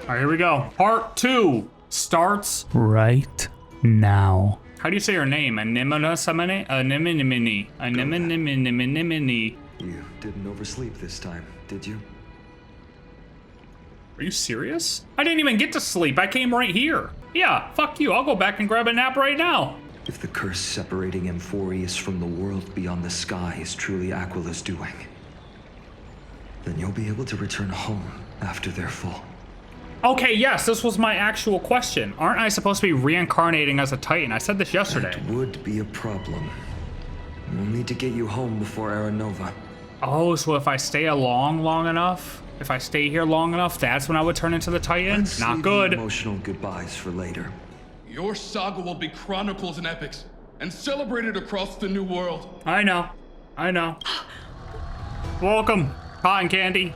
All right, here we go. Part 2 starts right now. How do you say her name? Anemone? Anemone. You didn't oversleep this time, did you? Are you serious? I didn't even get to sleep. I came right here. Yeah, fuck you. I'll go back and grab a nap right now. If the curse separating Amphorius from the world beyond the sky is truly Aquila's doing, then you'll be able to return home after their fall. Okay, yes, this was my actual question. Aren't I supposed to be reincarnating as a Titan? I said this yesterday. That would be a problem. We'll need to get you home before Aranova. Oh, so if I stay along long enough, if I stay here long enough, that's when I would turn into the Titan? Let's Not leave good. the emotional goodbyes for later. Your saga will be chronicles and epics, and celebrated across the new world. I know. Welcome, cotton candy.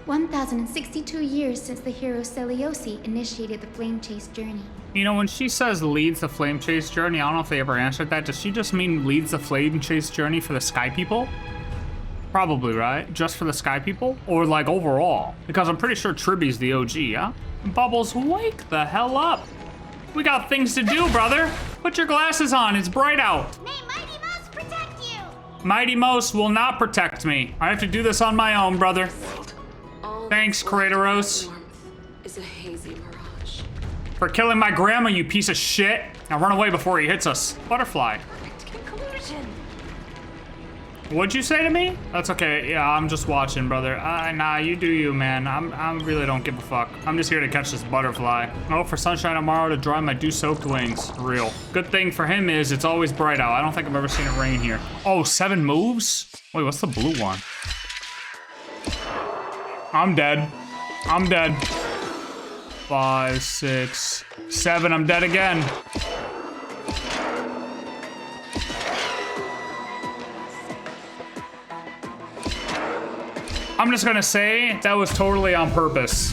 1,062 years since the hero Seliose initiated the flame chase journey. You know, when she says leads the flame chase journey, I don't know if they ever answered that. Does she just mean leads the flame chase journey for the sky people? Probably, right? Just for the sky people? Or like overall? Because I'm pretty sure Tribby's the OG, yeah? Bubbles, wake the hell up. We got things to do, brother. Put your glasses on, it's bright out. May Mighty Mouse protect you! Mighty Most will not protect me. I have to do this on my own, brother. Thanks, Kratos. Is a hazy mirage. For killing my grandma, you piece of shit. Now run away before he hits us. Butterfly. Conclusion. What'd you say to me? That's okay. Yeah, I'm just watching, brother. Nah, you do you, man. I really don't give a fuck. I'm just here to catch this butterfly. Oh, for sunshine tomorrow to dry my dew-soaked wings. Real. Good thing for him is it's always bright out. I don't think I've ever seen it rain here. Oh, 7 moves? Wait, what's the blue one? I'm dead. 5, 6, 7. I'm dead again. I'm just gonna say that was totally on purpose.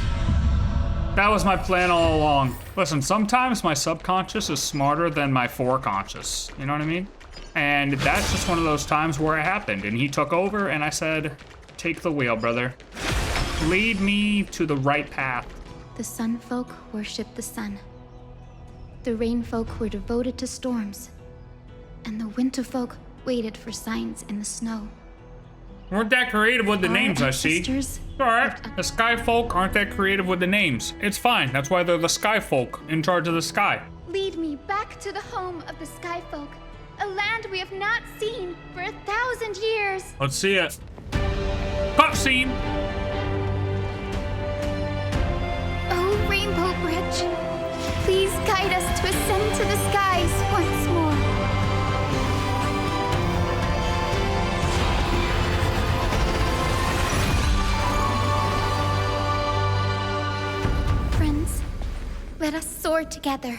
That was my plan all along. Listen, sometimes my subconscious is smarter than my foreconscious. You know what I mean? And that's just one of those times where it happened. And he took over and I said, take the wheel, brother. Lead me to the right path. The sun folk worshipped the sun. The rain folk were devoted to storms. And the winter folk waited for signs in the snow. Weren't that creative with the names, I see. Ancestors Alright, the Skyfolk aren't that creative with the names. It's fine, that's why they're the Skyfolk, in charge of the sky. lead me back to the home of the Skyfolk, a land we have not seen for 1,000 years. Let's see it. Cutscene! Oh, Rainbow Bridge, please guide us to ascend to the skies once more. Friends, let us soar together.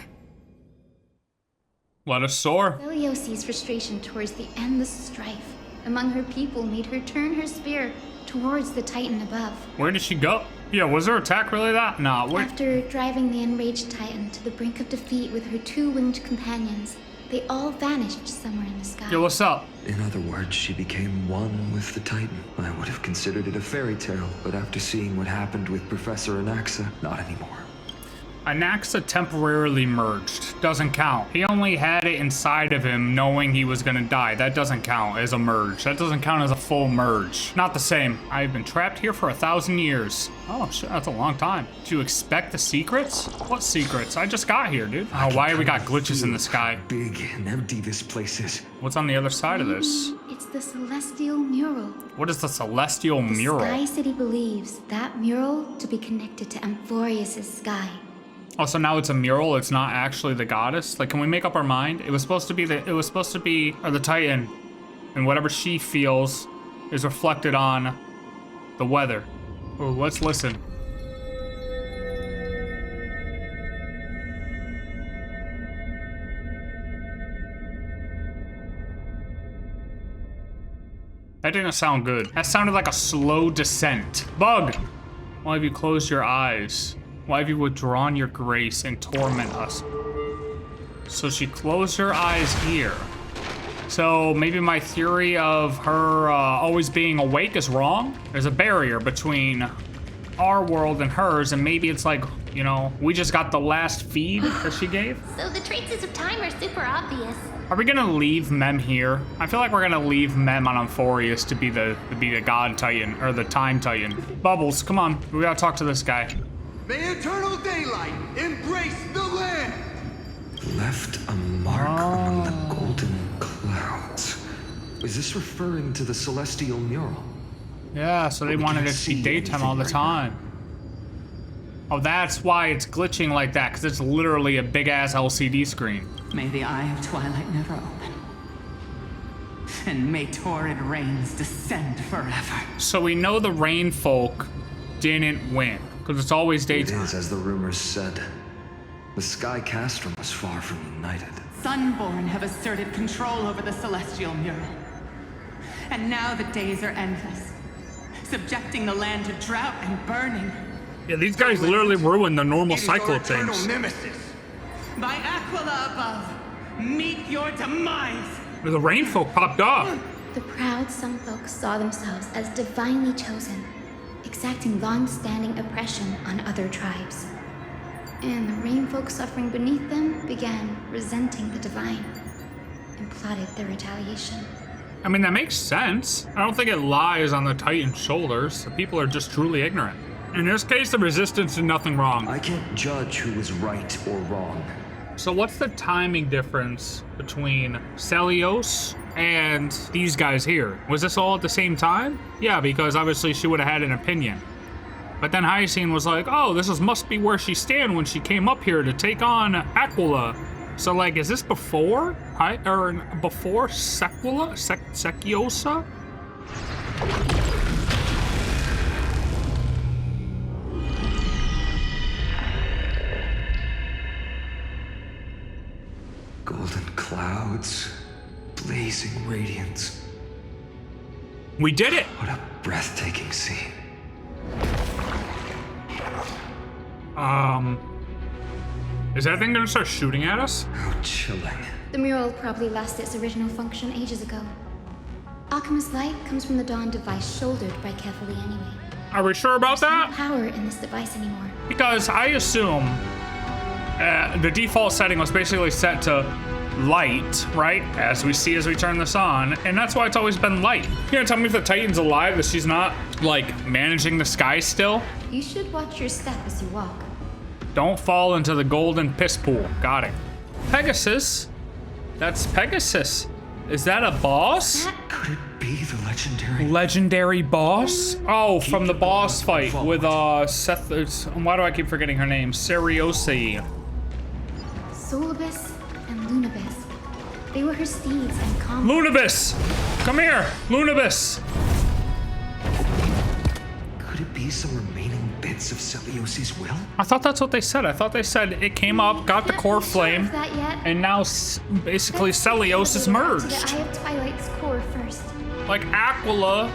Let us soar. Selios's frustration towards the endless strife among her people made her turn her spear towards the Titan above. Where did she go? Yeah, was her attack really that? Nah, wait. After driving the enraged Titan to the brink of defeat with her two winged companions, they all vanished somewhere in the sky. Yo, what's up? In other words, she became one with the Titan. I would have considered it a fairy tale, but after seeing what happened with Professor Anaxa, not anymore. Anaxa temporarily merged. Doesn't count. He only had it inside of him knowing he was gonna die. That doesn't count as a merge. That doesn't count as a full merge. Not the same. I've been trapped here for 1,000 years. Oh shit, that's a long time. Do you expect the secrets? What secrets? I just got here, dude. Oh, why we got glitches in the sky? Big and empty this place is. What's on the other side of this? It's the Celestial Mural. What is the Celestial Mural? Sky City believes that mural to be connected to Amphorius' sky. Oh, so now it's a mural. It's not actually the goddess. Like, can we make up our mind? It was supposed to be the Titan, and whatever she feels is reflected on the weather. Oh, let's listen. That didn't sound good. That sounded like a slow descent. Bug! Why have you closed your eyes? Why have you withdrawn your grace and torment us? So she closed her eyes here. So maybe my theory of her always being awake is wrong? There's a barrier between our world and hers, and maybe it's like, you know, we just got the last feed that she gave. So the traces of time are super obvious. Are we gonna leave Mem here? I feel like we're gonna leave Mem on Amphorius to be the God Titan, or the Time Titan. Bubbles, come on, we gotta talk to this guy. May eternal daylight embrace the land! Left a mark among the golden clouds. Is this referring to the celestial mural? Yeah, so they We wanted can't it to be see daytime anything all the right time. Oh, that's why it's glitching like that, because it's literally a big-ass LCD screen. May the Eye of Twilight never open. And may torrid rains descend forever. So we know the Rainfolk didn't win, because it's always It daytime. is as the rumors said. The Sky Castrum was far from united. Sunborn have asserted control over the celestial mural. And now the days are endless, subjecting the land to drought and burning. Yeah, these guys literally ruined the normal It is cycle our of eternal things. nemesis. By Aquila above, meet your demise. The Rainfolk popped up. The proud Sunfolk saw themselves as divinely chosen, exacting long-standing oppression on other tribes. And the Rainfolk suffering beneath them began resenting the divine and plotted their retaliation. I mean, that makes sense. I don't think it lies on the Titan's shoulders. The people are just truly ignorant. In this case, the Resistance did nothing wrong. I can't judge who was right or wrong. So what's the timing difference between Seliose and these guys here? Was this all at the same time? Yeah, because obviously she would have had an opinion. But then Hyacine was like, oh, must be where she stand when she came up here to take on Aquila. So like, is this before? Before Sequila? Seciosa? Golden clouds, blazing radiance. We did it! What a breathtaking scene. Is that thing gonna start shooting at us? How chilling. The mural probably lost its original function ages ago. Alchemist's light comes from the Dawn device shouldered by Kefali anyway. Are we sure about There's that? no power in this device anymore. Because I assume the default setting was basically set to light, right? As we see as we turn this on, and that's why it's always been light. You gonna tell me if the Titan's alive, that she's not, like, managing the sky still? You should watch your step as you walk. Don't fall into the golden piss pool. Got it. Pegasus? That's Pegasus. Is that a boss? Could it be the legendary? Legendary boss? Oh, from the boss fight with Seth. Why do I keep forgetting her name? Seliose. Solabis and Lunabis. They were her steeds and combat. Lunabis! Come here, Lunabis! Could it be some remaining bits of Seliose's will? I thought that's what they said. I thought they said it came up, got the core flame, That yet? and now basically Seliose is To merged. the Eye of Twilight's core first. Like Aquila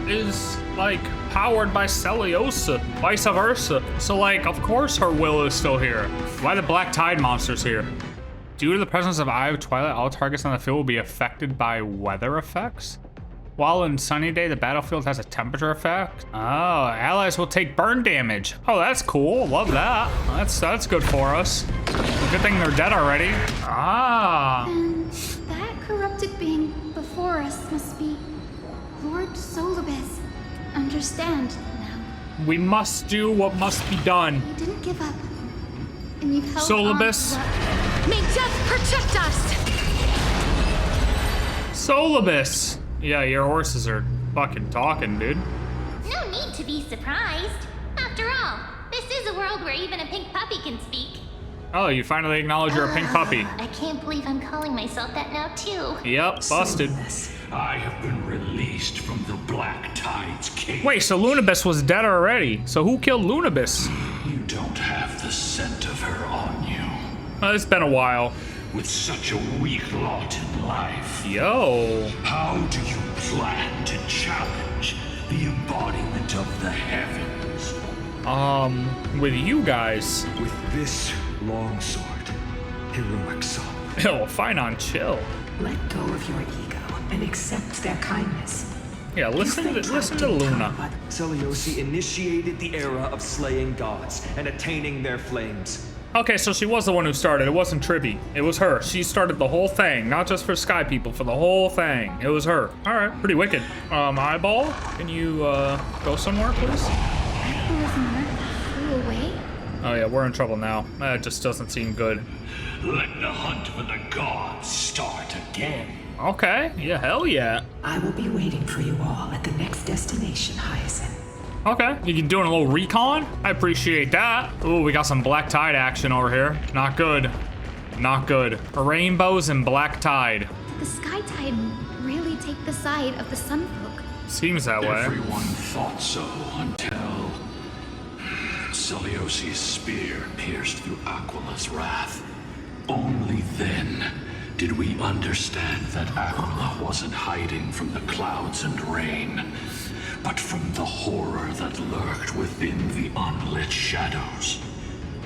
is like powered by Seliose, vice versa. So like, of course her will is still here. Why the Black Tide monsters here? Due to the presence of Eye of Twilight, all targets on the field will be affected by weather effects. While in sunny day, the battlefield has a temperature effect. Oh, allies will take burn damage. Oh, that's cool. Love that. That's good for us. Good thing they're dead already. Ah. And that corrupted being before us must be Lord Solabis. Understand now. We must do what must be done. You didn't give up. And you've held Solabis. on to what- May death protect us! Solabis. Yeah, your horses are fucking talking, dude. No need to be surprised. After all, this is a world where even a pink puppy can speak. Oh, you finally acknowledge you're a pink puppy. I can't believe I'm calling myself that now, too. Yep, busted. I have been released from the Black Tide's cage. Wait, so Lunabis was dead already. So who killed Lunabis? You don't have the scent of her on you. It's been a while. With such a weak lot in life, Yo. how do you plan to challenge the embodiment of the heavens? With you guys. With this long sword, heroic soul. Oh, fine on chill. Let go of your ego and accept their kindness. Yeah, listen to Luna. Seliose initiated the era of slaying gods and attaining their flames. Okay, so she was the one who started. It wasn't Tribby. It was her. She started the whole thing, not just for Sky People, for the whole thing. It was her. All right, pretty wicked. Eyeball, can you go somewhere, please? Flew away? Oh yeah, we're in trouble now. That just doesn't seem good. Let the hunt for the gods start again. Okay, yeah, hell yeah. I will be waiting for you all at the next destination, Hyacine. Okay, you doing a little recon? I appreciate that. Ooh, we got some black tide action over here. Not good. Not good. Rainbows and black tide. Did the sky tide really take the side of the Sunfolk? Seems that way. Everyone thought so until Seliose's spear pierced through Aquila's wrath. Only then did we understand that Aquila wasn't hiding from the clouds and rain, but from the horror that lurked within the unlit shadows.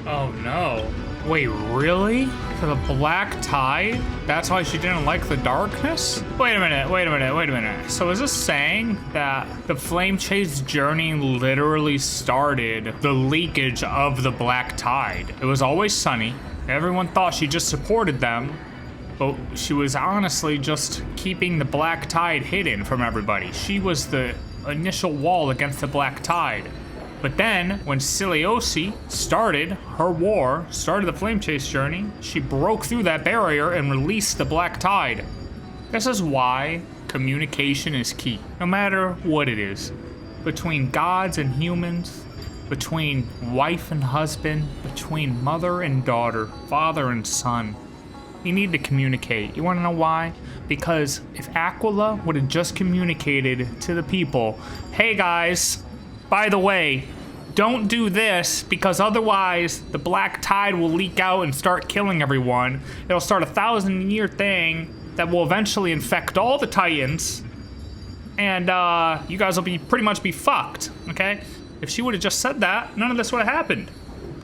Oh no. Wait, really? For the black tide? That's why she didn't like the darkness? Wait a minute. So is this saying that the Flame Chase journey literally started the leakage of the black tide? It was always sunny. Everyone thought she just supported them, but she was honestly just keeping the black tide hidden from everybody. She was the initial wall against the black tide. But then, when Seliose started her war, started the Flame Chase journey, she broke through that barrier and released the black tide. This is why communication is key, no matter what it is. Between gods and humans, between wife and husband, between mother and daughter, father and son. You need to communicate. You wanna know why? Because if Aquila would have just communicated to the people, hey guys, by the way, don't do this because otherwise the black tide will leak out and start killing everyone. It'll start a 1,000-year thing that will eventually infect all the Titans, and you guys will pretty much be fucked, okay? If she would have just said that, none of this would have happened.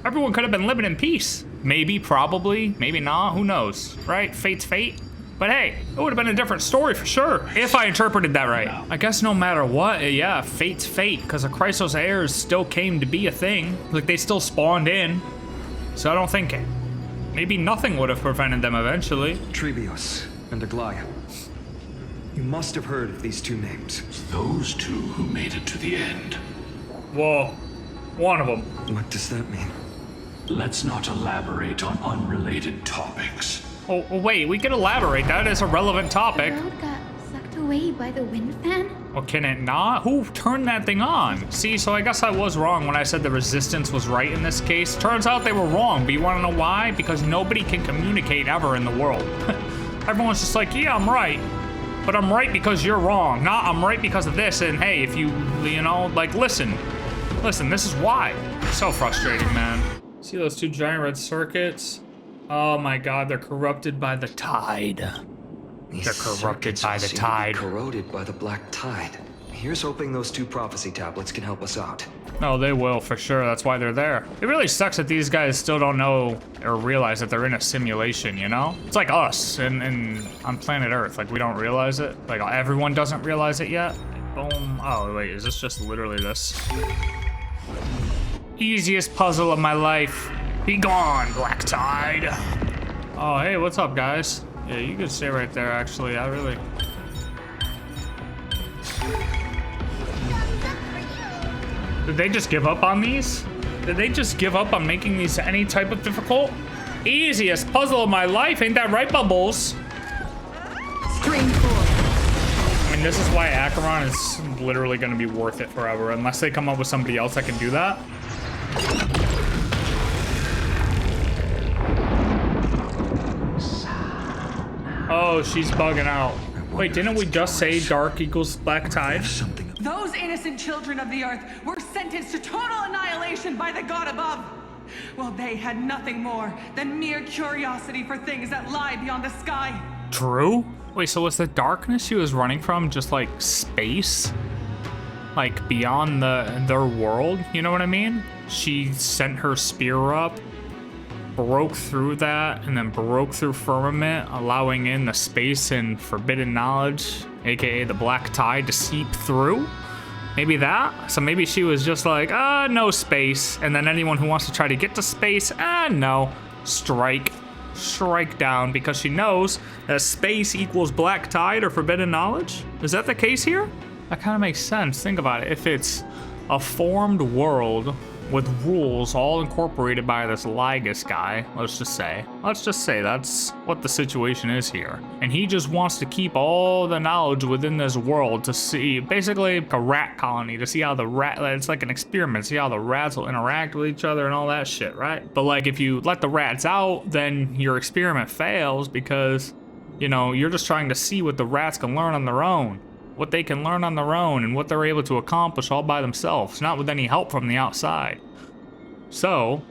Everyone could have been living in peace. Maybe, probably, maybe not, who knows, right? Fate's fate. But hey, it would have been a different story for sure, if I interpreted that right. I guess no matter what, yeah, fate's fate, because the Chrysos heirs still came to be a thing. Like, they still spawned in. So I don't think maybe nothing would have prevented them eventually. Trebios and Aglaea. You must have heard of these two names. Those two who made it to the end. Whoa, one of them. What does that mean? Let's not elaborate on unrelated topics. Oh, wait, we can elaborate. That is a relevant topic. The road got sucked away by the wind fan? Well, can it not? Who turned that thing on? See, so I guess I was wrong when I said the resistance was right in this case. Turns out they were wrong, but you want to know why? Because nobody can communicate ever in the world. Everyone's just like, yeah, I'm right. But I'm right because you're wrong. Not I'm right because of this, and hey, if you know, like, listen, this is why. So frustrating, man. See those two giant red circuits? Oh my god, they're corrupted by the tide. They're corrupted by the tide. Corroded by the black tide. Here's hoping those two prophecy tablets can help us out. Oh, they will, for sure. That's why they're there. It really sucks that these guys still don't know or realize that they're in a simulation, you know? It's like us and on planet Earth. Like, we don't realize it. Like, everyone doesn't realize it yet. Boom. Oh, wait, is this just literally this? Easiest puzzle of my life. Be gone, black tide. Oh, hey, what's up, guys? Yeah, you could stay right there, actually. I really... Did they just give up on these? Did they just give up on making these any type of difficult? Easiest puzzle of my life, ain't that right, Bubbles? Stream 4. I mean, this is why Acheron is literally gonna be worth it forever, unless they come up with somebody else that can do that. Oh, she's bugging out. Wait, didn't we just say dark equals black tide? Those innocent children of the earth were sentenced to total annihilation by the god above. Well, they had nothing more than mere curiosity for things that lie beyond the sky. True? Wait, so was the darkness she was running from just like space? Like beyond their world? You know what I mean? She sent her spear up, broke through that, and then broke through firmament, allowing in the space and forbidden knowledge aka the black tide, to seep through. Maybe that? So maybe she was just like, no space. And then anyone who wants to try to get to space, no. Strike down, because she knows that space equals black tide or forbidden knowledge. Is that the case here? That kind of makes sense. Think about it. If it's a formed world with rules all incorporated by this Lygus guy, let's just say that's what the situation is here. And he just wants to keep all the knowledge within this world to see, basically a rat colony, to see how it's like an experiment, see how the rats will interact with each other and all that shit, right? But like if you let the rats out, then your experiment fails because, you know, you're just trying to see what the rats can learn on their own. What they can learn on their own and what they're able to accomplish all by themselves, not with any help from the outside. So,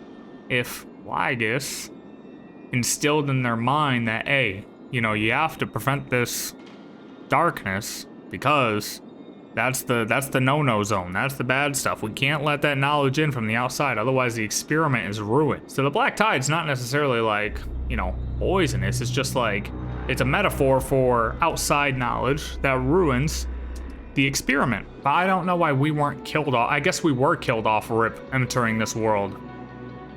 if Lygus instilled in their mind that, hey, you know, you have to prevent this darkness because that's the no-no zone, that's the bad stuff. We can't let that knowledge in from the outside, otherwise the experiment is ruined. So the black tide's not necessarily like, you know, poisonous, it's just like, it's a metaphor for outside knowledge that ruins the experiment. But I don't know why we weren't killed off. I guess we were killed off rip entering this world,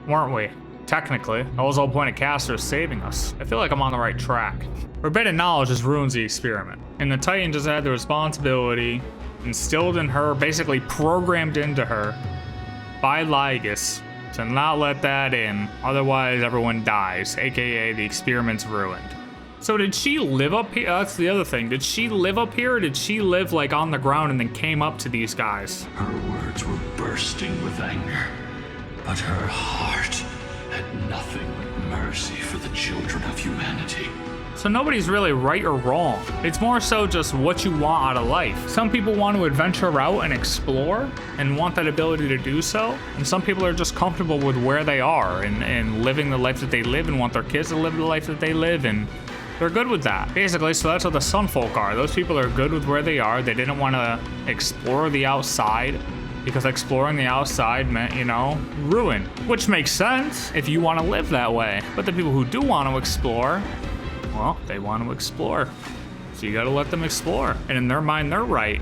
weren't we? Technically, that was the whole point of casters saving us. I feel like I'm on the right track. Forbidden knowledge just ruins the experiment. And the Titan just had the responsibility instilled in her, basically programmed into her by Lygus to not let that in. Otherwise, everyone dies, aka the experiment's ruined. So did she live up here? That's the other thing. Did she live up here, or did she live like on the ground and then came up to these guys? Her words were bursting with anger, but her heart had nothing but mercy for the children of humanity. So nobody's really right or wrong. It's more so just what you want out of life. Some people want to adventure out and explore and want that ability to do so. And some people are just comfortable with where they are and living the life that they live and want their kids to live the life that they live, and they're good with that. Basically, so that's what the Sunfolk are. Those people are good with where they are. They didn't want to explore the outside because exploring the outside meant, you know, ruin. Which makes sense if you want to live that way. But the people who do want to explore, well, they want to explore. So you gotta let them explore. And in their mind, they're right.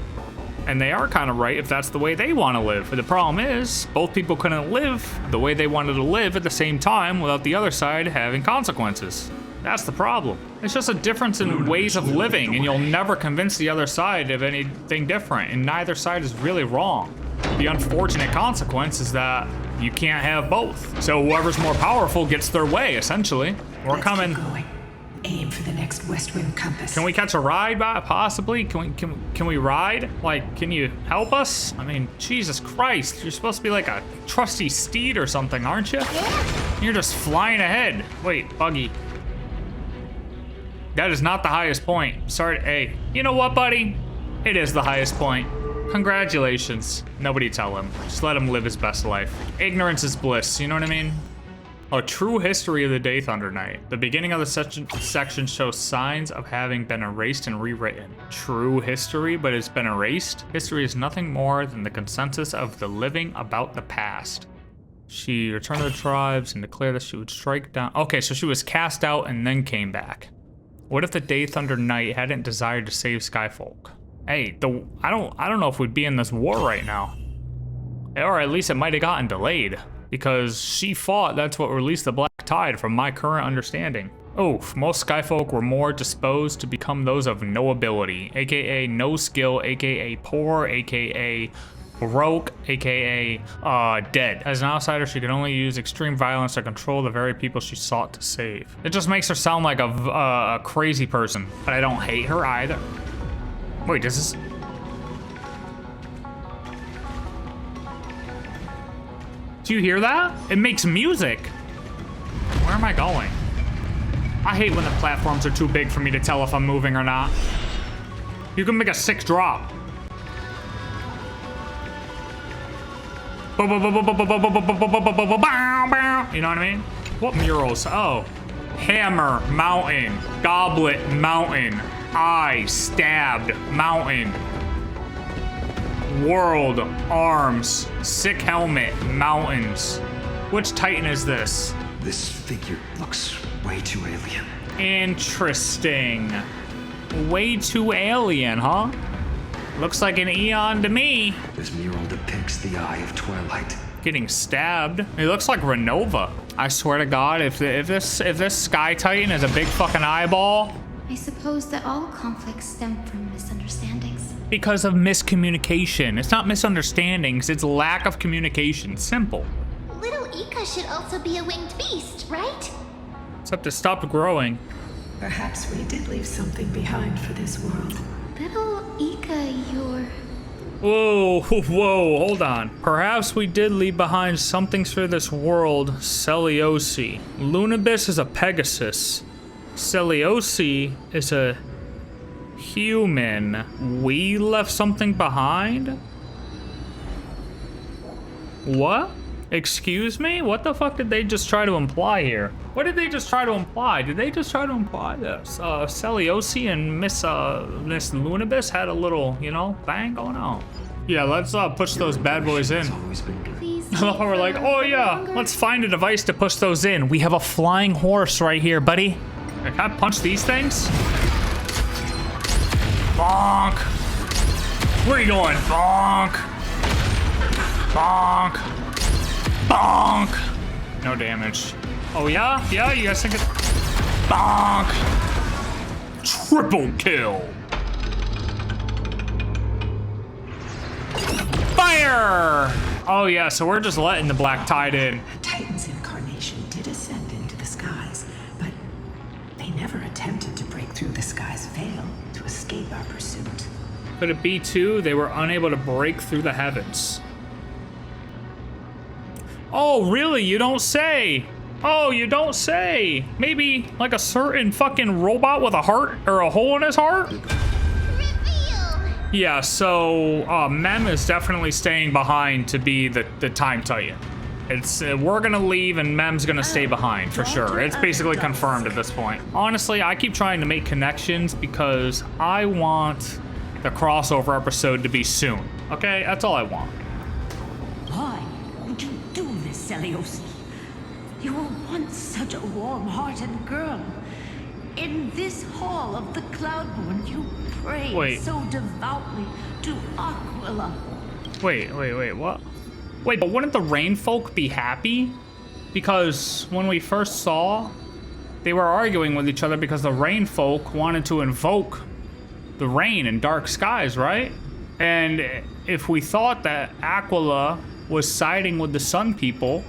And they are kind of right if that's the way they want to live. But the problem is, both people couldn't live the way they wanted to live at the same time without the other side having consequences. That's the problem. It's just a difference in ways of living, and you'll never convince the other side of anything different, and neither side is really wrong. The unfortunate consequence is that you can't have both. So whoever's more powerful gets their way, essentially. We're coming. Keep going. Aim for the next west rim compass. Can we catch a ride, possibly? Can we ride? Like, can you help us? I mean, Jesus Christ, you're supposed to be like a trusty steed or something, aren't you? You're just flying ahead. Wait, buggy. That is not the highest point. Sorry, hey, you know what, buddy? It is the highest point. Congratulations. Nobody tell him. Just let him live his best life. Ignorance is bliss, you know what I mean? A true history of the Daythunder Night. The beginning of the section shows signs of having been erased and rewritten. True history, but it's been erased? History is nothing more than the consensus of the living about the past. She returned to the tribes and declared that she would strike down. Okay, so she was cast out and then came back. What if the Daythunder Night hadn't desired to save Skyfolk? Hey, I don't know if we'd be in this war right now. Or at least it might have gotten delayed. Because she fought, that's what released the Black Tide from my current understanding. Oof, most Skyfolk were more disposed to become those of no ability, aka no skill, aka poor, aka broke, aka dead. As an outsider, she could only use extreme violence to control the very people she sought to save. It just makes her sound like a crazy person, but I don't hate her either. Wait, does this... Do you hear that? It makes music. Where am I going? I hate when the platforms are too big for me to tell if I'm moving or not. You can make a sick drop. You know what I mean? What murals? Oh. Hammer, mountain. Goblet, mountain. Eye, stabbed, mountain. World, arms, sick helmet, mountains. Which Titan is this? This figure looks way too alien. Interesting. Way too alien, huh? Looks like an Eon to me. This mural depicts the Eye of Twilight. Getting stabbed. It looks like Renova. I swear to God, if this Sky Titan is a big fucking eyeball. I suppose that all conflicts stem from misunderstandings. Because of miscommunication. It's not misunderstandings, it's lack of communication. Simple. Little Ika should also be a winged beast, right? Except it stopped growing. Perhaps we did leave something behind for this world. Little Ika, you're... Whoa, whoa, hold on. Perhaps we did leave behind something for this world, Seliose. Lunabis is a Pegasus. Seliose is a human. We left something behind? What? Excuse me? What the fuck did they just try to imply here? What did they just try to imply? Did they just try to imply that Seliose and Miss Lunabis had a little, you know, thing going on? Yeah, let's push those bad boys in. Please. We're like, oh yeah, let's find a device to push those in. We have a flying horse right here, buddy. Can I punch these things? Bonk. Where are you going? Bonk. Bonk. Bonk. No damage. Oh yeah? Yeah, you guys think it? Bonk. Triple kill. Fire! Oh yeah, so we're just letting the Black Tide in. Titan's incarnation did ascend into the skies, but they never attempted to break through the sky's veil to escape our pursuit. Could it be too, they were unable to break through the heavens? Oh, really? You don't say. Oh, you don't say. Maybe like a certain fucking robot with a heart or a hole in his heart? Reveal! Yeah, so Mem is definitely staying behind to be the Time Titan. It's we're gonna leave and Mem's gonna stay behind for sure. It's basically confirmed at this point. Honestly, I keep trying to make connections because I want the crossover episode to be soon. Okay, that's all I want. Why would you do this, Seliose? You were once such a warm-hearted girl. In this hall of the Cloudborn, you prayed so devoutly to Aquila. Wait, what? Wait, but wouldn't the Rainfolk be happy? Because when we first saw, they were arguing with each other because the Rainfolk wanted to invoke the rain in dark skies, right? And if we thought that Aquila was siding with the Sun People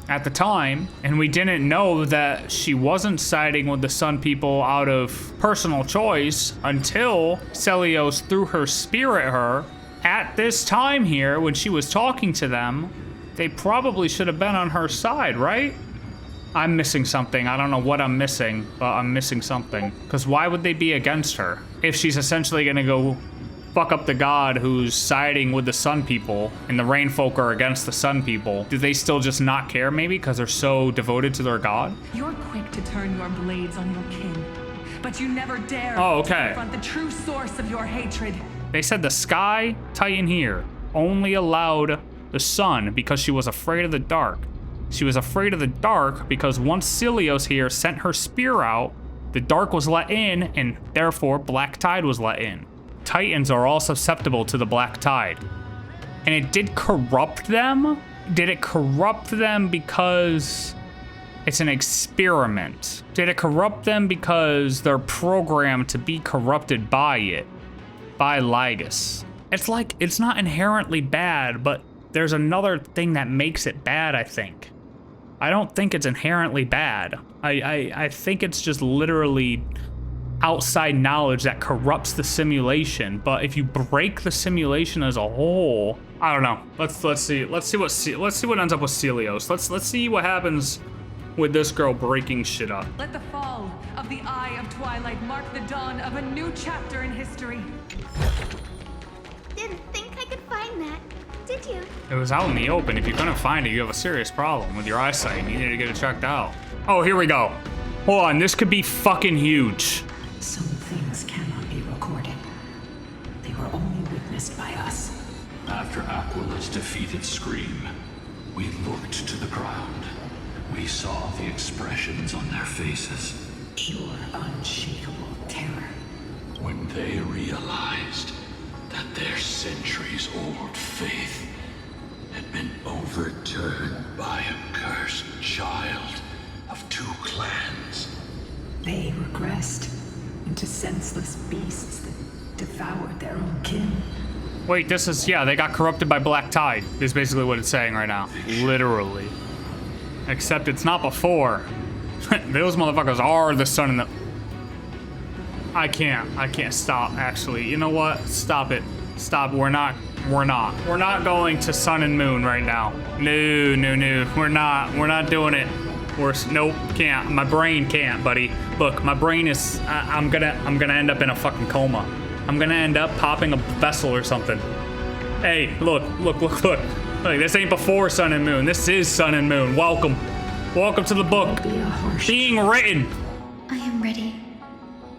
at the time, and we didn't know that she wasn't siding with the Sun People out of personal choice until Seliose threw her spear at her, at this time here, when she was talking to them, they probably should have been on her side, right? I'm missing something. I don't know what I'm missing, but I'm missing something. Because why would they be against her? If she's essentially gonna go fuck up the god who's siding with the Sun People, and the Rainfolk are against the Sun People, do they still just not care maybe because they're so devoted to their god? You're quick to turn your blades on your kin, but you never dare to confront the true source of your hatred. They said the Sky Titan here only allowed the sun because she was afraid of the dark. She was afraid of the dark because once Seliose here sent her spear out, the dark was let in, and therefore Black Tide was let in. Titans are all susceptible to the Black Tide. And it did corrupt them? Did it corrupt them because it's an experiment? Did it corrupt them because they're programmed to be corrupted by it? By Lygus. It's like, it's not inherently bad, but there's another thing that makes it bad, I think. I don't think it's inherently bad. I think it's just literally outside knowledge that corrupts the simulation. But if you break the simulation as a whole, I don't know. Let's see what ends up with Seliose. Let's see what happens with this girl breaking shit up. Let the fall of the Eye of Twilight mark the dawn of a new chapter in history. Didn't think I could find that, did you? It was out in the open. If you couldn't find it, you have a serious problem with your eyesight and you need to get it checked out. Oh, here we go. Hold on, this could be fucking huge. Some things cannot be recorded. They were only witnessed by us. After Aquila's defeated scream, we looked to the ground. We saw the expressions on their faces. Pure, unshakable terror. When they realized that their centuries-old faith had been overturned by a cursed child of two clans. They regressed into senseless beasts that devoured their own kin. Wait, this is, yeah, they got corrupted by Black Tide, is basically what it's saying right now. Literally. Except it's not before. Those motherfuckers are the sun and the... I can't stop, actually. You know what? Stop it. Stop. We're not going to sun and moon right now. No. We're not doing it. Nope, can't. My brain can't, buddy. Look, my brain is, I'm gonna end up in a fucking coma. I'm gonna end up popping a vessel or something. Hey, look. Look, this ain't before sun and moon. This is sun and moon. Welcome to the book being written. I am ready,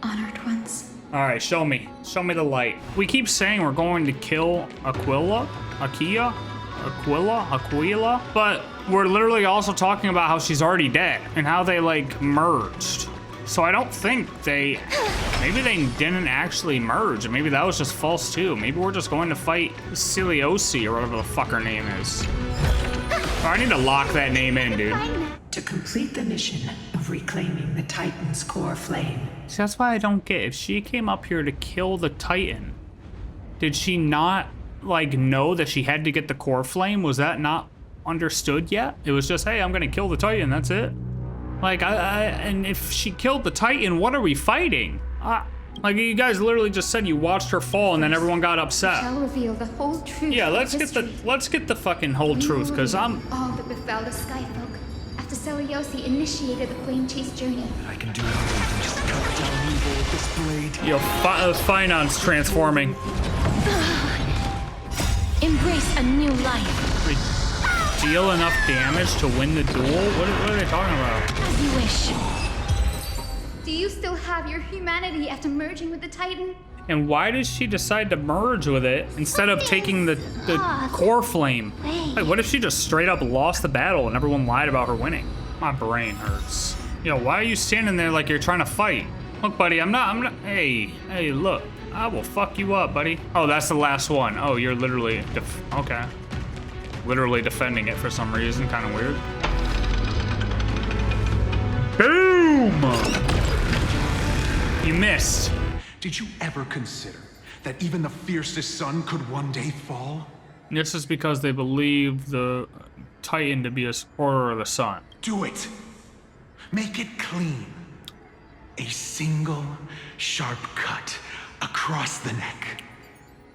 honored ones. All right, show me the light. We keep saying we're going to kill Aquila, but we're literally also talking about how she's already dead and how they like merged. So I don't think maybe they didn't actually merge, and maybe that was just false too. Maybe we're just going to fight Seliose or whatever the fuck her name is. Oh, I need to lock that name in, dude. To complete the mission of reclaiming the Titan's core flame. See, that's why I don't get. If she came up here to kill the Titan, did she not like know that she had to get the core flame? Was that not understood yet? It was just, hey, I'm gonna kill the Titan, that's it. Like, and if she killed the Titan, what are we fighting? Like, you guys literally just said you watched her fall and then everyone got upset. Shall reveal the whole truth. Yeah, let's get the fucking whole truth, because I'm all that befell the Skyfolk after Seliose initiated the flame chase journey. I can do more than just cut down evil with this blade. Yo, Finance transforming. Embrace a new life. Deal enough damage to win the duel? What are they talking about? As you wish. Do you still have your humanity after merging with the Titan? And why did she decide to merge with it instead of taking the core flame? Like, what if she just straight up lost the battle and everyone lied about her winning? My brain hurts. Yo, why are you standing there like you're trying to fight? Look, buddy, I'm not, hey, look. I will fuck you up, buddy. Oh, that's the last one. Oh, you're literally, okay. Literally defending it for some reason, kind of weird. Boom! You missed. Did you ever consider that even the fiercest sun could one day fall? This is because they believe the Titan to be a supporter of the sun. Do it. Make it clean. A single sharp cut across the neck.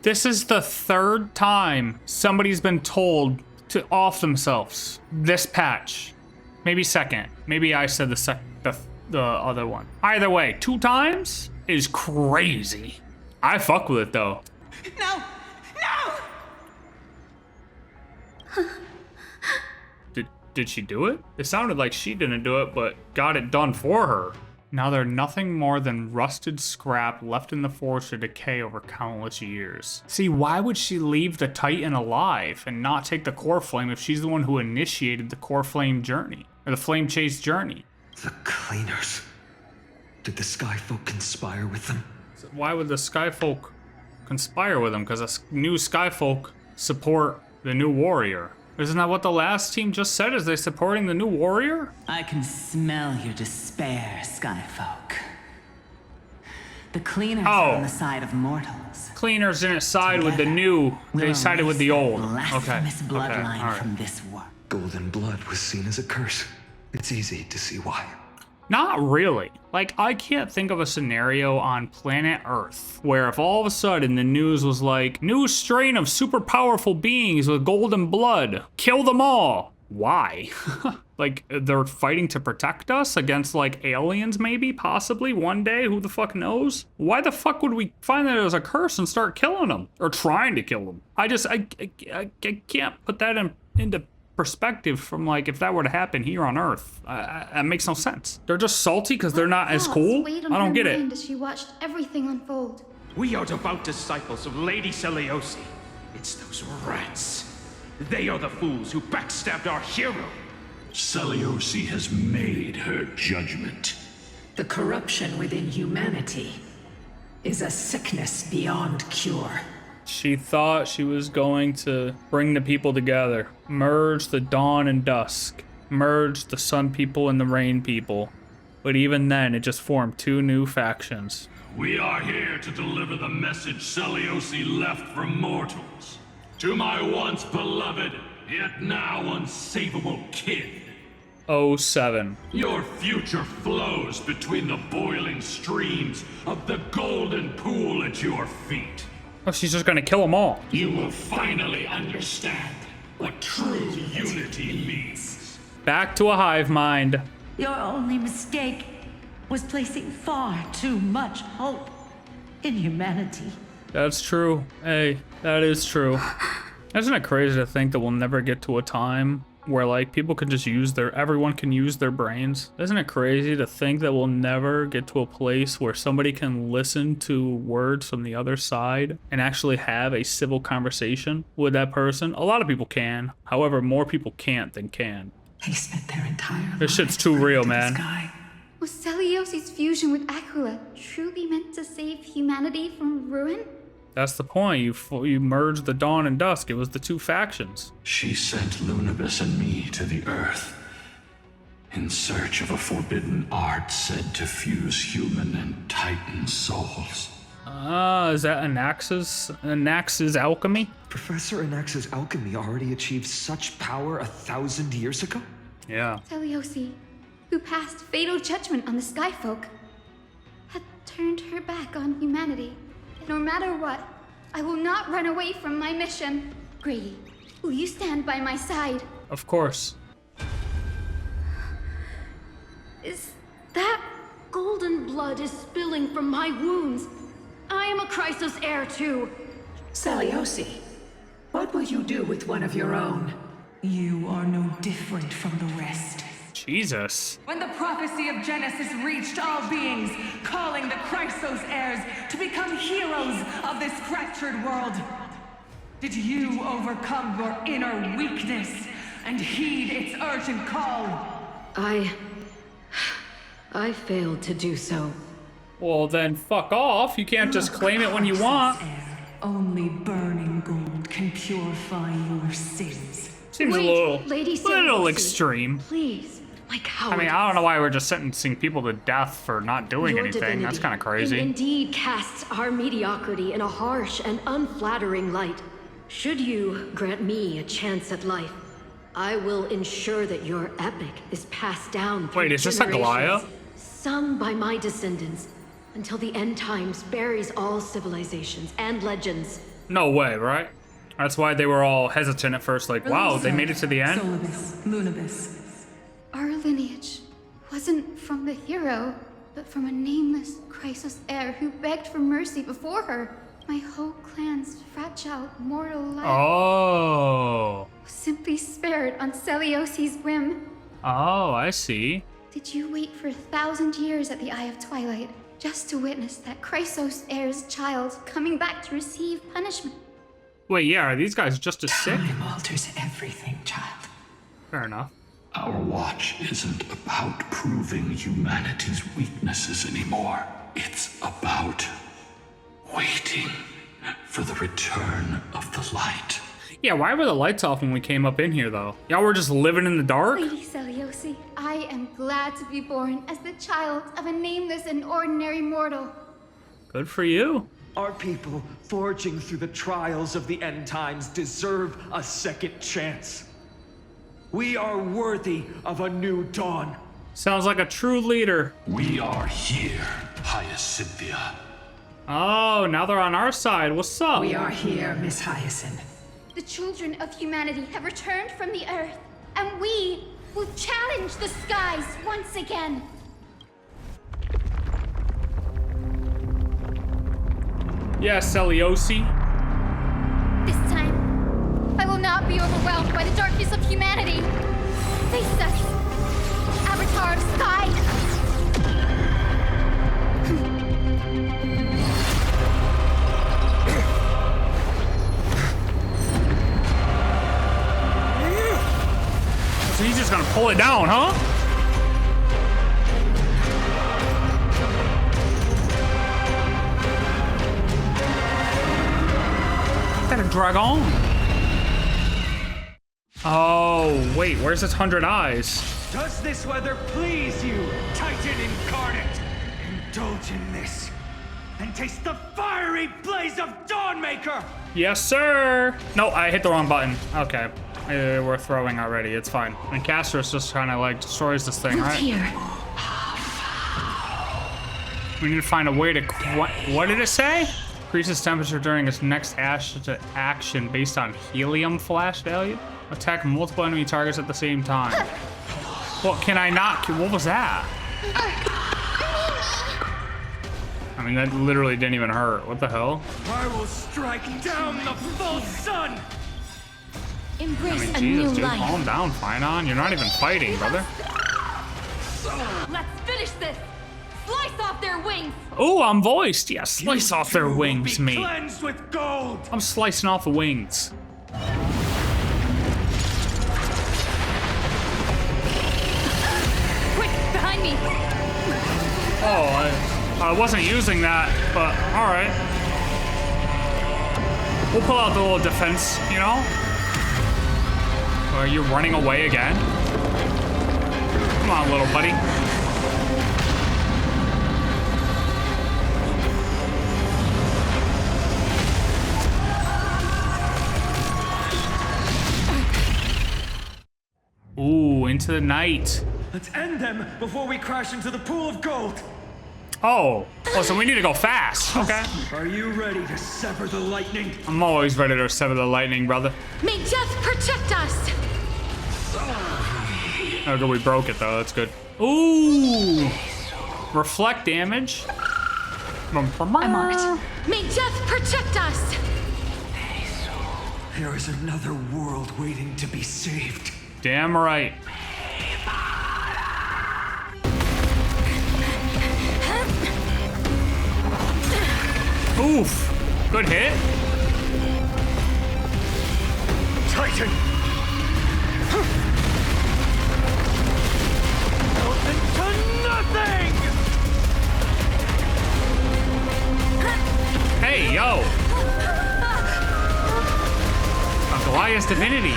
This is the third time somebody's been told to off themselves. This patch. Maybe second. Maybe I said the other one. Either way, 2 times is crazy. I fuck with it though. No! Did she do it? It sounded like she didn't do it, but got it done for her. Now they're nothing more than rusted scrap left in the forest to decay over countless years. See, why would she leave the Titan alive and not take the core flame if she's the one who initiated the core flame journey? Or the flame chase journey? The cleaners. Did the Skyfolk conspire with them? So why would the Skyfolk conspire with them? Because the new Skyfolk support the new warrior. Isn't that what the last team just said? Is they supporting the new warrior? I can smell your despair, Skyfolk. The cleaners are on the side of mortals. Cleaners didn't side with the new, they sided with the old. Okay. Bloodline from this world. Golden blood was seen as a curse. It's easy to see why. Not really. Like, I can't think of a scenario on planet Earth where if all of a sudden the news was like, new strain of super powerful beings with golden blood, kill them all. Why? Like, they're fighting to protect us against like aliens maybe, possibly one day, who the fuck knows? Why the fuck would we find that as a curse and start killing them? Or trying to kill them? I can't put that into perspective from like if that were to happen here on Earth. That makes no sense. They're just salty because they're not as cool. I don't get it. As she watched everything unfold. We are devout disciples of Lady Seliose. It's those rats. They are the fools who backstabbed our hero. Seliose has made her judgment. The corruption within humanity. is a sickness beyond cure. She thought she was going to bring the people together, merge the dawn and dusk, merge the sun people and the rain people. But even then, it just formed two new factions. We are here to deliver the message Seliose left for mortals. To my once beloved, yet now unsavable kid. 07. Your future flows between the boiling streams of the golden pool at your feet. Oh, she's just gonna kill them all. You will finally understand what true unity means. Back to a hive mind. Your only mistake was placing far too much hope in humanity. That's true. Hey, that is true. Isn't it crazy to think that we'll never get to a time where like people can just everyone can use their brains? Isn't it crazy to think that we'll never get to a place where somebody can listen to words from the other side and actually have a civil conversation with that person? A lot of people can. However, more people can't than can. They spent their entire This shit's too real, man. Was Seliose's fusion with Aquila truly meant to save humanity from ruin? That's the point. You merged the dawn and dusk. It was the two factions. She sent Lunibus and me to the Earth in search of a forbidden art said to fuse human and Titan souls. Is that Anax's alchemy? Professor Anax's alchemy already achieved such power 1,000 years ago? Yeah. Seliose, who passed fatal judgment on the Skyfolk, had turned her back on humanity. No matter what, I will not run away from my mission. Grady, will you stand by my side? Of course. Is that golden blood is spilling from my wounds? I am a Chrysos heir too. Seliose, what will you do with one of your own? You are no different from the rest. Jesus. When the prophecy of Genesis reached all beings, calling the Chrysos heirs to become heroes of this fractured world, did you overcome your inner weakness and heed its urgent call? I failed to do so. Well, then fuck off. You can't just claim it when you want. Only burning gold can purify your sins. Seems Wait, a Lady little Seliose, extreme. Please, my coward. I mean, I don't know why we're just sentencing people to death for not doing Your anything. divinity That's kind of crazy. Indeed casts our mediocrity in a harsh and unflattering light. Should you grant me a chance at life, I will ensure that your epic is passed down through Wait, is this Aglaea? sung by my descendants, until the end times buries all civilizations and legends. No way, right? That's why they were all hesitant at first, like, wow, they made it to the end? Solabis, Lunibus. Our lineage wasn't from the hero, but from a nameless Chrysos heir who begged for mercy before her. My whole clan's fragile mortal life Oh. was simply spared on Seliose's whim. Oh, I see. Did you wait for 1,000 years at the Eye of Twilight just to witness that Chrysos heir's child coming back to receive punishment? Wait, yeah, are these guys just as sick? Time alters everything, child. Fair enough. Our watch isn't about proving humanity's weaknesses anymore. It's about waiting for the return of the light. Yeah, why were the lights off when we came up in here, though? Y'all were just living in the dark? Lady Seliose, I am glad to be born as the child of a nameless and ordinary mortal. Good for you. Our people, forging through the trials of the end times, deserve a second chance. We are worthy of a new dawn. Sounds like a true leader. We are here, Hyacine. Oh, now they're on our side. What's up? We are here, Miss Hyacine. The children of humanity have returned from the earth, and we will challenge the skies once again. Yeah, Seliose. This time, I will not be overwhelmed by the darkness of humanity. Face us, Avatar of Sky. So he's just gonna pull it down, huh? dragon. Oh, wait, where's its 100 eyes? Does this weather please you, Titan incarnate? Indulge in this, and taste the fiery blaze of Dawnmaker! Yes, sir. No, I hit the wrong button. Okay, we're throwing already. It's fine. And Castor's just kind of like destroys this thing, right? Here. We need to find a way to. What did it say? Increases temperature during its next action based on helium flash value. Attack multiple enemy targets at the same time. What can I not? What was that? I mean, that literally didn't even hurt. What the hell? I will strike down the full sun! Embrace I a mean, Jesus, new dude, life. calm down, Finon. You're not even fighting, brother. Let's finish this! Slice off their wings! Oh, I'm voiced. Yeah, slice off their You wings, will be mate. cleansed with gold! I'm slicing off the wings. Quick, behind me! Oh, I wasn't using that, but all right. We'll pull out the little defense, you know? Are you running away again? Come on, little buddy. Ooh, into the night. Let's end them before we crash into the pool of gold! Oh, so we need to go fast. Okay. Are you ready to sever the lightning? I'm always ready to sever the lightning, brother. May death protect us! Oh, good, we broke it though. That's good. Ooh, reflect damage. I'm on it. May death protect us! There is another world waiting to be saved. Damn right. Oof, good hit. Titan! Into nothing! Hey, yo. Aglaea's divinity.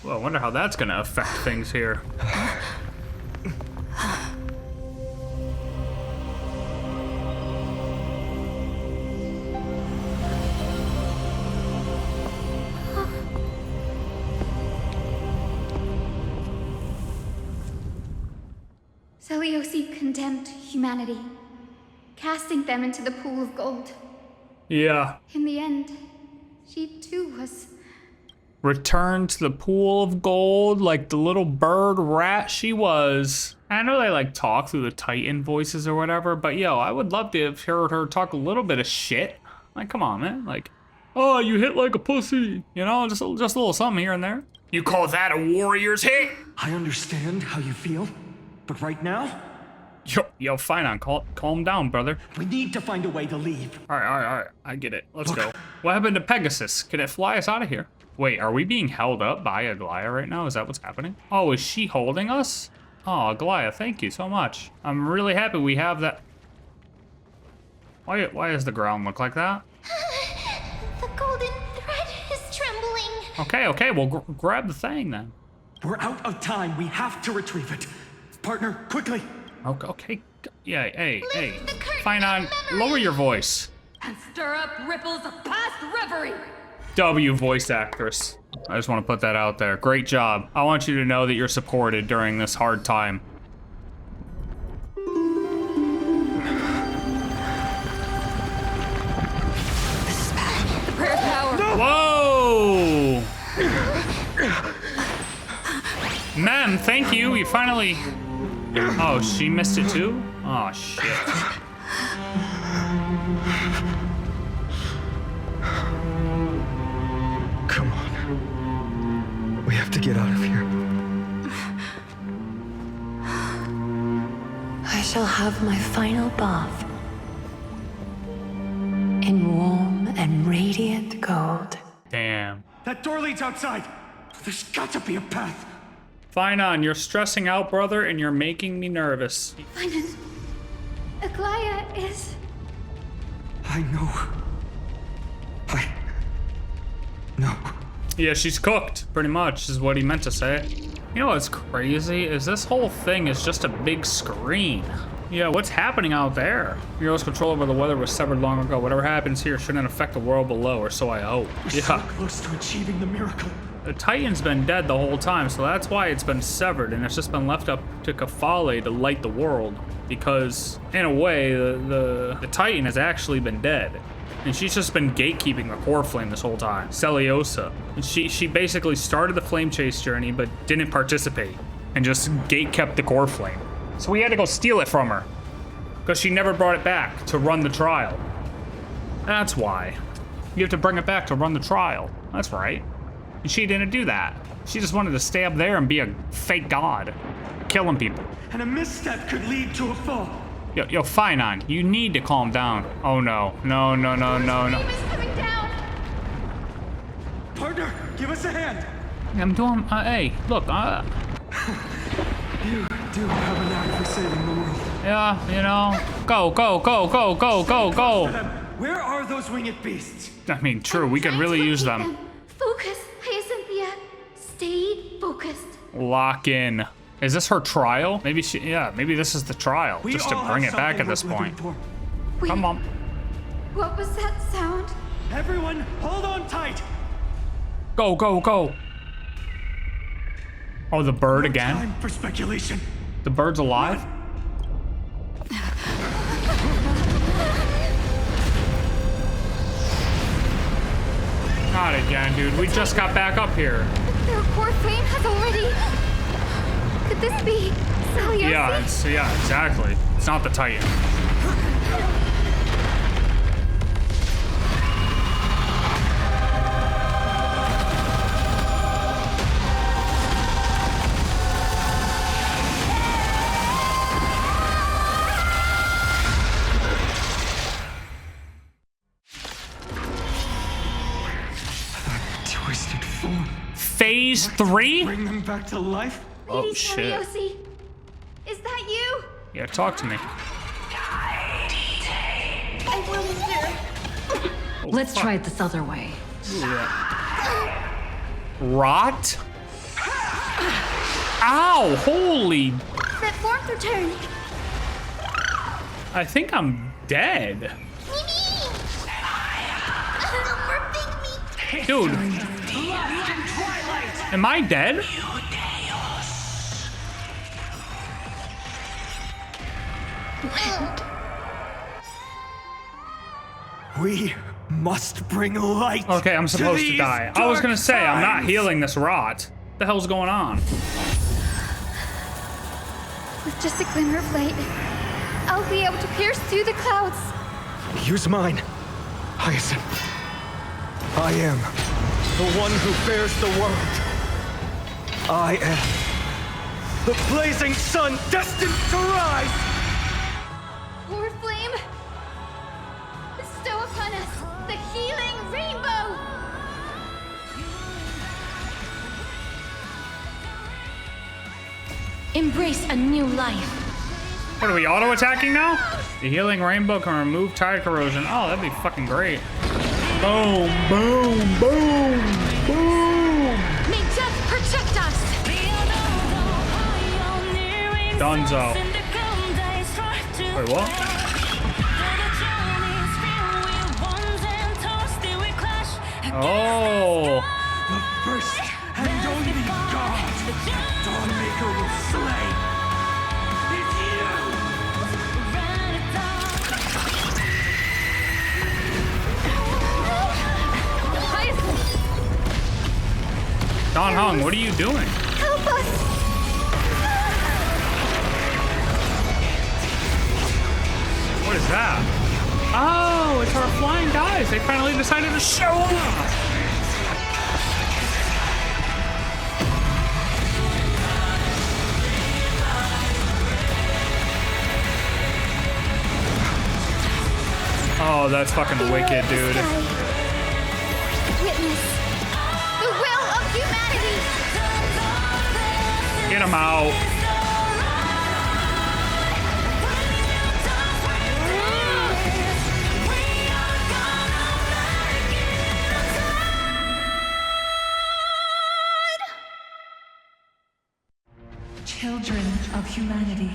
Well, I wonder how that's gonna affect things here. Seliose condemned humanity, casting them into the pool of gold. Yeah. In the end, she too was... Returned to the pool of gold like the little bird rat she was. I know they like talk through the Titan voices or whatever, but yo, I would love to have heard her talk a little bit of shit. Like, come on, man. Like, oh, you hit like a pussy. You know, just a little something here and there. You call that a warrior's hit? I understand how you feel, but right now, Yo, fine on. Calm down, brother. we need to find a way to leave. All right. I get it. Let's go. What happened to Pegasus? Can it fly us out of here? Wait, are we being held up by Aglaea right now? Is that what's happening? Oh, is she holding us? Oh, Aglaea, thank you so much. I'm really happy we have that. Why does the ground look like that? The golden thread is trembling. Okay, well, grab the thing then. We're out of time. We have to retrieve it. Partner, quickly. Okay. Yeah, hey. Fine on. Lower your voice. And stir up ripples of past reverie! W voice actress. I just want to put that out there. Great job. I want you to know that you're supported during this hard time. The prayer power! Whoa! Ma'am, thank you. You finally... Oh, she missed it too? Oh, shit. Come on. We have to get out of here. I shall have my final bath in warm and radiant gold. Damn. That door leads outside. There's got to be a path. Fine on. You're stressing out, brother, and you're making me nervous. Finan, Aglaea is... I know. No. Yeah, she's cooked, pretty much, is what he meant to say. You know what's crazy is this whole thing is just a big screen. Yeah, what's happening out there? Mural's control over the weather was severed long ago. Whatever happens here shouldn't affect the world below, or so I hope. We're so close to achieving the miracle. The Titan's been dead the whole time, so that's why it's been severed, and it's just been left up to Kefale to light the world. Because, in a way, the Titan has actually been dead. And she's just been gatekeeping the core flame this whole time. Seliose. And she basically started the flame chase journey, but didn't participate. And just gate-kept the core flame. So we had to go steal it from her. Because she never brought it back to run the trial. That's why. You have to bring it back to run the trial. That's right. And she didn't do that. She just wanted to stay up there and be a fake god. Killing people. And a misstep could lead to a fall. Yo, Finon, you need to calm down. Oh no, no. Partner, give us a hand. I'm doing, hey, look, You do have a knack for saving the world. Yeah, you know, go. Where are those winged beasts? I mean, true, we could really use them. Focus, Hyacine. Stay focused. Lock in. Is this her trial? Maybe maybe this is the trial, just to bring it back at this point. Wait, come on. What was that sound? Everyone, hold on tight. Go. Oh, the bird No again? Time for speculation. The bird's alive? Not again, dude. We just got back up here. Their core flame has already... Could this be Seliose? Yeah, exactly. It's not the Titan. Twisted form. Phase 3? Bring them back to life? Oh, Lady shit. Seliose, is that you? Yeah, talk to me. I will endure. Oh, Let's fuck. try it this other way. Rot? Ow! Holy... That warmth returned. I think I'm dead. Dude. Am I dead? We must bring light. Okay, I'm supposed to these die. I was gonna say, I'm not times. healing this rot. What the hell's going on? With just a glimmer of light, I'll be able to pierce through the clouds. Use mine, Hyacine. I am the one who bears the world. I am the blazing sun destined to rise. Core flame, bestow upon us the healing rainbow. Embrace a new life. What are we auto-attacking now? The healing rainbow can remove tide corrosion. Oh, that'd be fucking great. Boom, boom, boom, boom. May death protect us. Dunzo. Wait, what? Oh. The first and only god that Dawnmaker will slay is Don Hung, what are you doing? Help us! What is that? Oh, it's our flying guys. They finally decided to show up. Oh, that's fucking wicked, dude. Witness the will of humanity. Get him out. Children of humanity,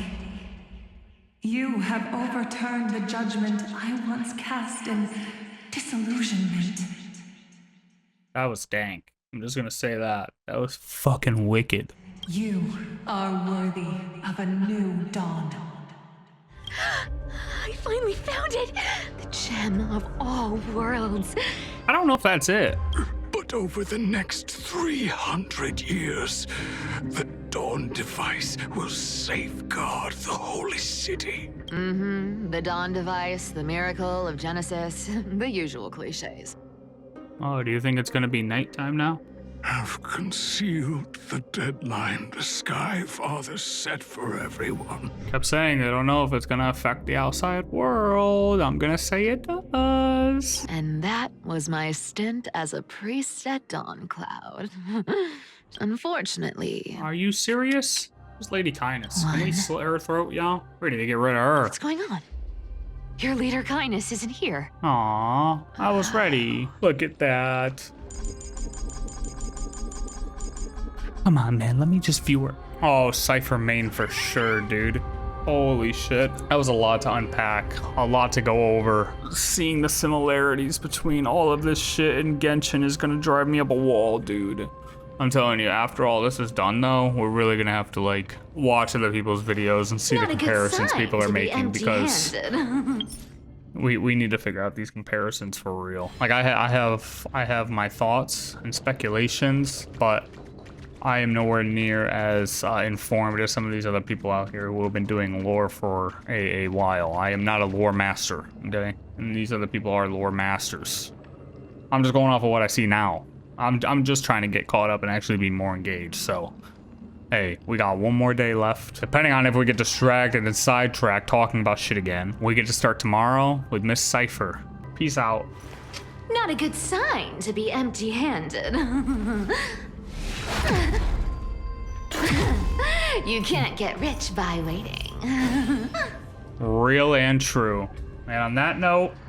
you have overturned the judgment I once cast in disillusionment. That was dank. I'm just gonna say that. That was fucking wicked. You are worthy of a new dawn. I finally found it! The gem of all worlds. I don't know if that's it. But over the next 300 years, the Dawn device will safeguard the holy city. The Dawn device, the miracle of Genesis, the usual cliches. Oh, do you think it's gonna be nighttime now? Have concealed the deadline the Sky Father set for everyone. Kept saying they don't know if it's gonna affect the outside world. I'm gonna say it does. And that was my stint as a priest at Dawn Cloud. Unfortunately. Are you serious? Where's Lady Kindness? Can we slit her throat, y'all? We need to get rid of her. What's going on? Your leader Kindness isn't here. Aw, I was ready. Look at that. Come on, man, let me just view her. Oh, Cipher main for sure, dude. Holy shit. That was a lot to unpack, a lot to go over. Seeing the similarities between all of this shit and Genshin is gonna drive me up a wall, dude. I'm telling you, after all this is done though, we're really gonna have to like watch other people's videos and see the comparisons people are making because we need to figure out these comparisons for real. Like I have my thoughts and speculations, but I am nowhere near as informed as some of these other people out here who have been doing lore for a while. I am not a lore master, okay? And these other people are lore masters. I'm just going off of what I see now. I'm just trying to get caught up and actually be more engaged, so. Hey, we got one more day left. Depending on if we get distracted and sidetracked talking about shit again, we get to start tomorrow with Miss Cipher. Peace out. Not a good sign to be empty-handed. You can't get rich by waiting. Real and true. And on that note,